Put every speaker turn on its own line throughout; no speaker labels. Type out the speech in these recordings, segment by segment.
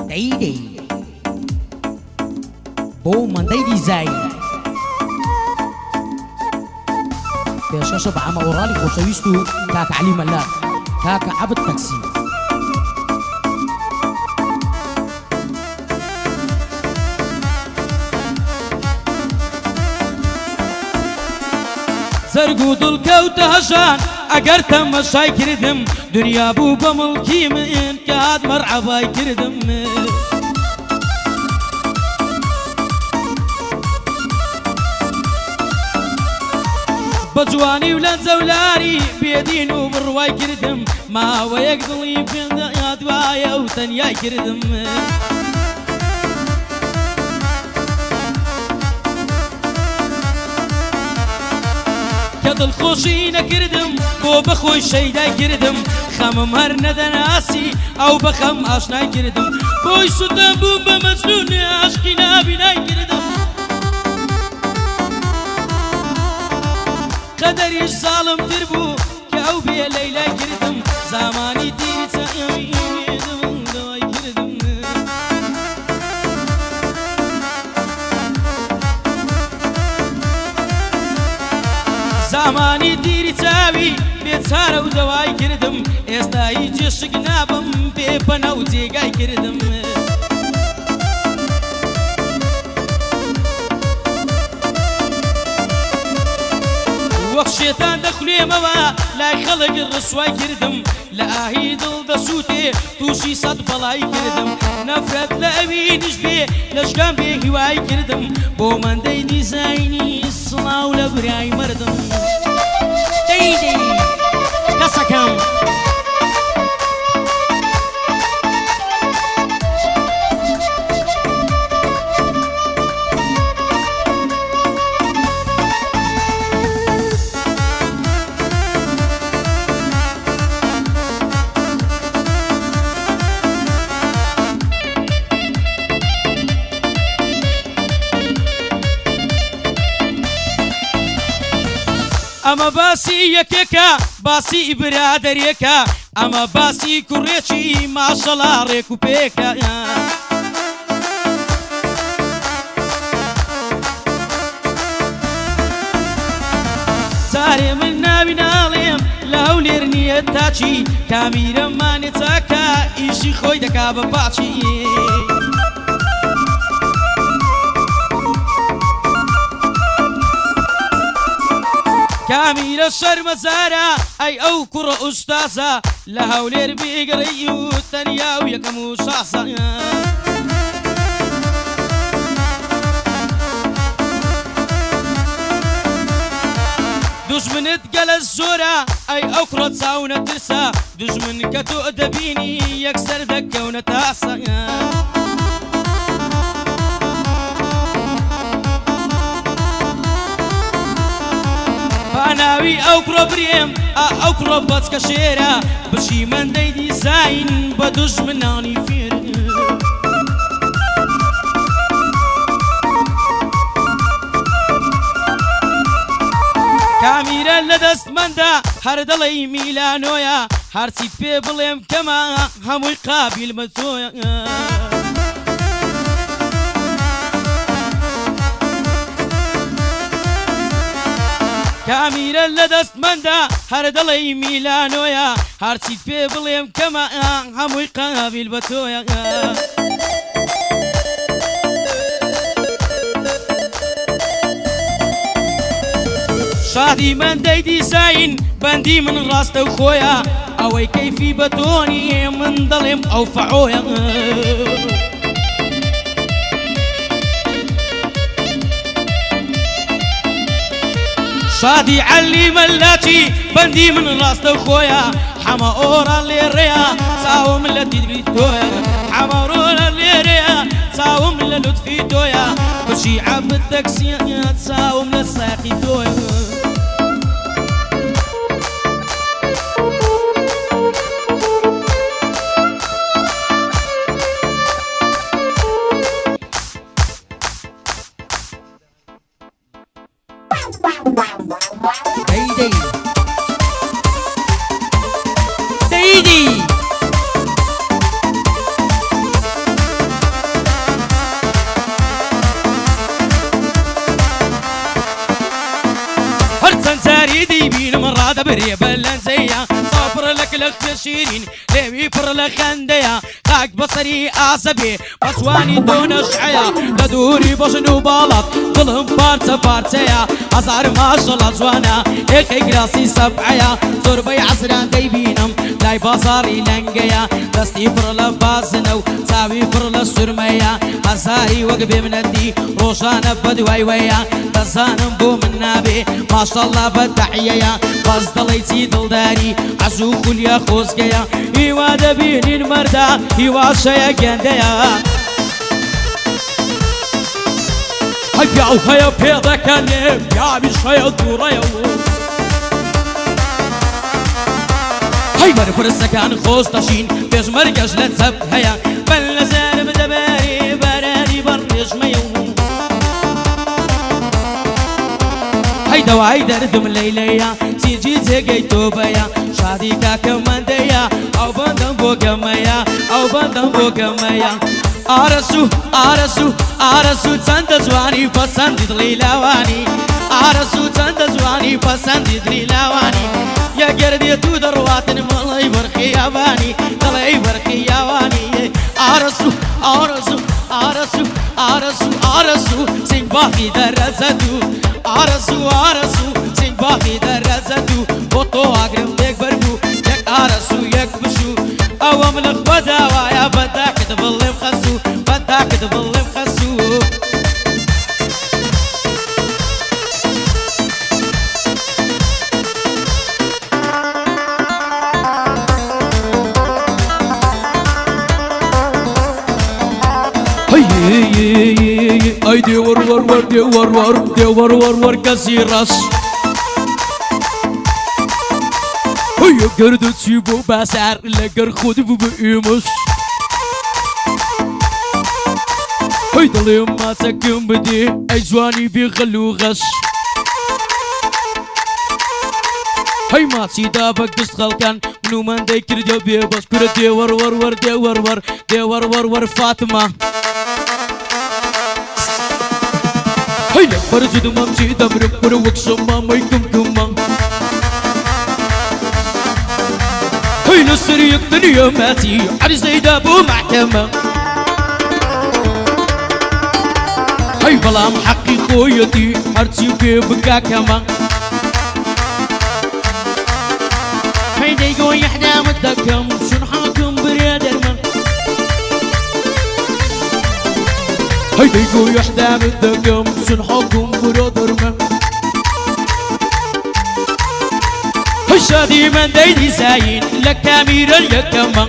دەیدەی بۆ مندەی دیزاین پێشەشە بە ئەمە ئۆڕالی خۆشەویست و کاکە عەلی مەلات کاکە عەبد تەکسی
زەرگ و دڵکەوتە هەژان ئەگەر تەمەشای کردم دنیا بوو بە مڵکی من کە هات مەرحەبای کردم بە جوانی و لە جەولاری بێدین و بڕوای کردم ماوەیەک دڵی پێدا دوایە و تەنیای کردم کە دڵخۆشی نەکردم بۆ بەخۆی شەیدای کردم خەمم هەر نەدەناسی ئەو بەخەم ئاشنای کردم بۆی سوتە بووم بە مەجنون عاشقی نابینای کردم قەدەریش ساڵمتر بوو کە ئەو بێ لەیلای کردم زامانی دیری چاوی دەوای کردم زامانی دیری چاوی بێچارە و دەوای کردم ئێستایی جێشک نابم پێ پەنە و جێگای کردم وەک شێتان دەخولێمەوە لای خەڵک ڕسوای کردم لە ئاهی دڵ دەسووتێ تووشی سەد بەڵای کردم نەفرەت لە ئەوینش بێ لەشکام بێ هیوای کردم بۆ مەندەی دیزاینی سڵاو لە برای مردم
دەیدەی کەسەکەم
ئەمە باسی یەکێکە باسی برادەرێکە ئەمە باسی کوڕێکی ماشەڵا ڕێک و پێکە جارێ من ناوی ناڵێم لە هەولێر نییە تاچی کامیرەمانێ چاکە ئیشی خۆی دەکا بە پاچی کامیرە شەرمەزارە ئەی ئەو کوڕە ئوستازە لە هەولێر بێگەڕێی و تەنیا و یەکەم و شاسە دوژمنت گەلە زۆرە ئەی ئەو کوڕە چاو نەترسە دوژمن کە تۆ دەبینی یەکسەر دەکەونە تاسە ناوی ئەو کوڕە برێم ئەو کوڕە بەچکە شێرە بچی مەندەی دیزاین بە دوژمنانی فێر کامیرە لە دەستمەندە هەر دەڵێی میلانۆیە هەرچیت پێ بڵێم کەمە هەمووی قابیل بە تۆیە کامیرە لە دەستمەندە هەر دەڵێی میلانۆیە هەرچیت پێ بڵێم کەمە هەمووی قابیل بە تۆیە شادی مەندەی دیزاین بەندی من ڕاستە و خۆیە ئەوەی کەیفی بە تۆنی من دەڵێم ئەو فەعۆیە شادی عەلی مەلاتی بەندی من ڕاستە و خۆیە حەمە ئۆرە لێڕێیە چاوم لە دیدی تۆیە حەمە ڕۆرە لێرەیە چاوم لە لوتفی تۆیە بچی عەبد تەکسیە چاوم لە ساقی تۆیە
دەیدەی
بري بلنزية صبر لك لخشيرين ليبي بر لخندية خاك بصري عصبي بطواني دون شعيا لدوري بشنو بالط ظلم بارتا بارتيا أزار ما شاء الله زوانا إيك راسي سبعيا زربي عصران ديبينم لاي بازاري لنجيا دستي بر لبازنو ساوي بر لسرميا أزاري وقبي من الدي روشانا بدواي ويا دزانم بو من نابي ما شاء الله بدحيا بس ضليتي دلداري عزو كليا خوزقيا إيوا دبيني المردا إيوا شيا جنديا هيا هيا بيضا كان يا بشيا دوريا هاي برفرسة كان خوز تشين بيش مرقش لتسب هيا بل نزال بدباري براني برنش ميوم هاي دواعي دردم الليلية سيجي تيجي توبيا شادي كاكمان ديا أو بندم بوكميا أو بندم بوكميا آرسو آرسو آرسو تند زواني پسند دلیلاوانی آرسو تند زواني پسند دلیلاوانی يا گردی تو درواتن ملای برخیابانی دلای برخیابانی آرسو آرسو آرسو آرسو آرسو سنگ باقی در رزدو آرسو آرسو سنگ باقی در رزدو بطو آگرم یک بربو یک آرسو یک بشو او ملق بداوا يا بداك تظلم خسو بداك تظلم خسو اي دي ور ور ور دي ور ور دي ور ور ور كسيرس هيا قردو تسيبو باسار لقر خود ببقيمس هيدا اليوم ما سكن بدي اي زواني بيخلو غش هاي ما سيدا بقص خلقان منو من دي كردو بيبس كرد دي ور ور ور دي ور ور دي ور ور ور فاطمة هيا فرجد ممشي دمرك بروك سما ما يكم كما هاي نسريك دنيا ماتي علي زيد ابو محكمة هاي بلام حقي خويتي حرتي في بكا كما هاي ديقو يحدى مدكم شن حاكم بريادر من هاي ديقو يحدى مدكم شن حاكم بريادر من شادي من ديدي زاين لك أمير اليكما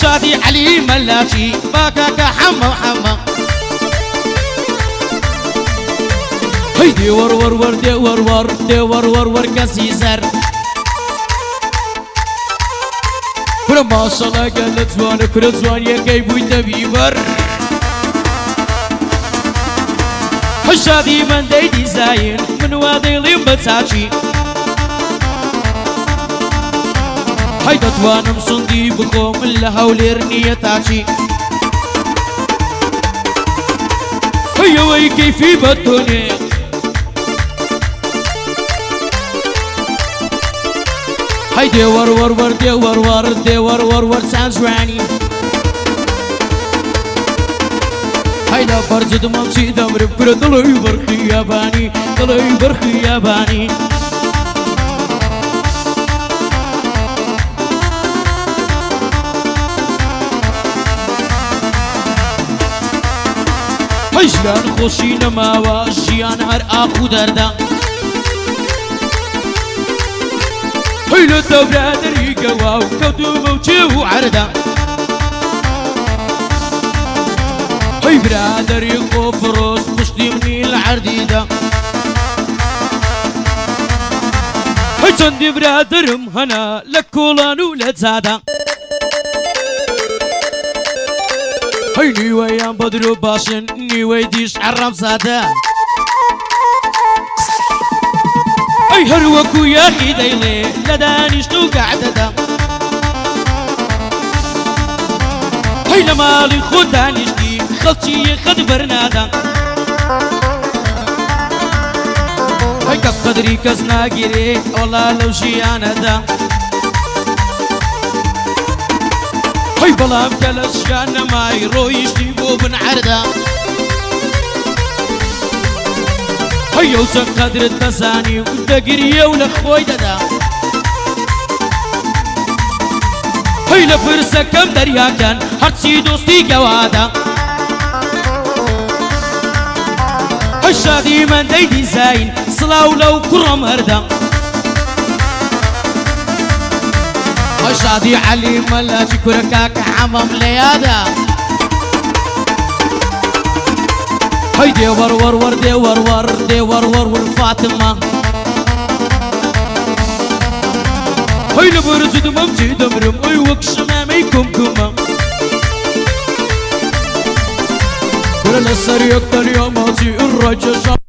شادي علي ملاشي باكاك حما حما هيدي ور ور ور دي ور ور دي ور ور ور كسيزر فرما صلا قالت زوان كرت زوان يا كيبوي تبيبر شادي من ديدي زاين من وادي لي بتاعشي هيدا توانم صندي بخوم الهولي رنية تاعشي هيا وي كيفي بدوني هيدي ور ور ور دي ور ور دي ور ور ور سانزراني هيدا فرجد ممشي دمر بكرة دلوي برخي ياباني دلوي برخي ياباني هيجلان خوشي نماوا جيان هر اخو دردا هيلو الدورة دريقة واو كودو موجي وعردا هاي برادر يخوف روس مشتي مني العرديدة هاي تندي برادر مهنا لكولان ولد زادا هاي نيويان بدرو باشن نيوي ديش عرم زادا هاي هروكو يا اخي ديلي لدانيش تو قعددا هاي لمالي خدانيش دي خلطي خد برنادا هاي كف قدري كزنا جري والله لو جيانا هاي بلام كالاشيان ما يرويش تيبو بن عردا هاي يوسف قدر التساني ودقريه ولخوي ددا هاي لفرسة كم دريا كان هرسي دوستي قوادا هاي شادي من ديدي زاين صلاو لو كرم هردا هاي شادي علي ملاجي كركاك عمم ليادا هاي دي ور دي ور والفاطمة هاي لبرزد ممجي دمرم اي وكشنا ميكم كما ولا السريق اليوم هاتي الرجل